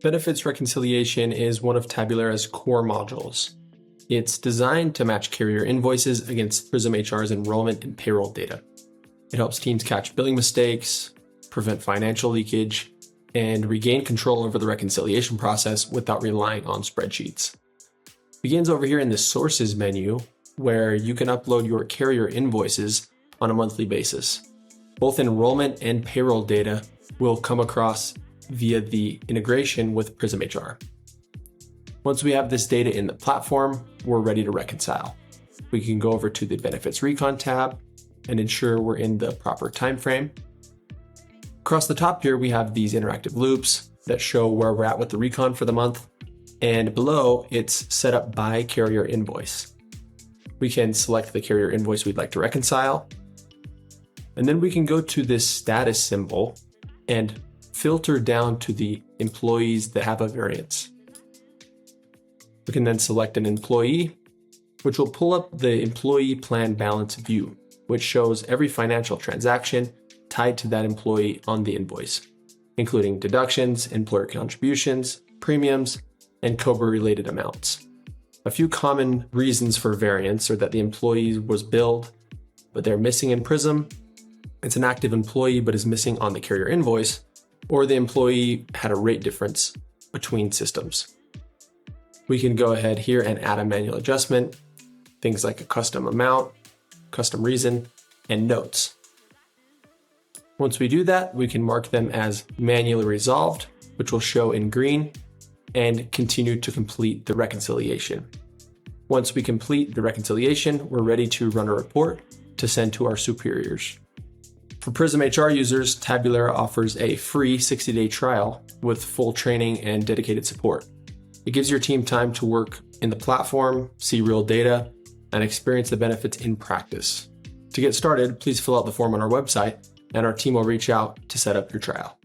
Benefits reconciliation is one of Tabulera's core modules. It's designed to match carrier invoices against PrismHR's enrollment and payroll data. It helps teams catch billing mistakes, prevent financial leakage, and regain control over the reconciliation process without relying on spreadsheets. It begins over here in the sources menu, where you can upload your carrier invoices on a monthly basis. Both enrollment and payroll data will come across via the integration with PrismHR. Once we have this data in the platform, we're ready to reconcile. We can go over to the Benefits Recon tab and ensure we're in the proper time frame. Across the top here, we have these interactive loops that show where we're at with the recon for the month. And below, it's set up by carrier invoice. We can select the carrier invoice we'd like to reconcile. And then we can go to this status symbol and filter down to the employees that have a variance. We can then select an employee, which will pull up the employee plan balance view, which shows every financial transaction tied to that employee on the invoice, including deductions, employer contributions, premiums, and COBRA-related amounts. A few common reasons for variance are that the employee was billed, but they're missing in Prism, it's an active employee but is missing on the carrier invoice, or the employee had a rate difference between systems. We can go ahead here and add a manual adjustment, things like a custom amount, custom reason, and notes. Once we do that, we can mark them as manually resolved, which will show in green, and continue to complete the reconciliation. Once we complete the reconciliation, we're ready to run a report to send to our superiors. For PrismHR users, Tabulera offers a free 60-day trial with full training and dedicated support. It gives your team time to work in the platform, see real data, and experience the benefits in practice. To get started, please fill out the form on our website, and our team will reach out to set up your trial.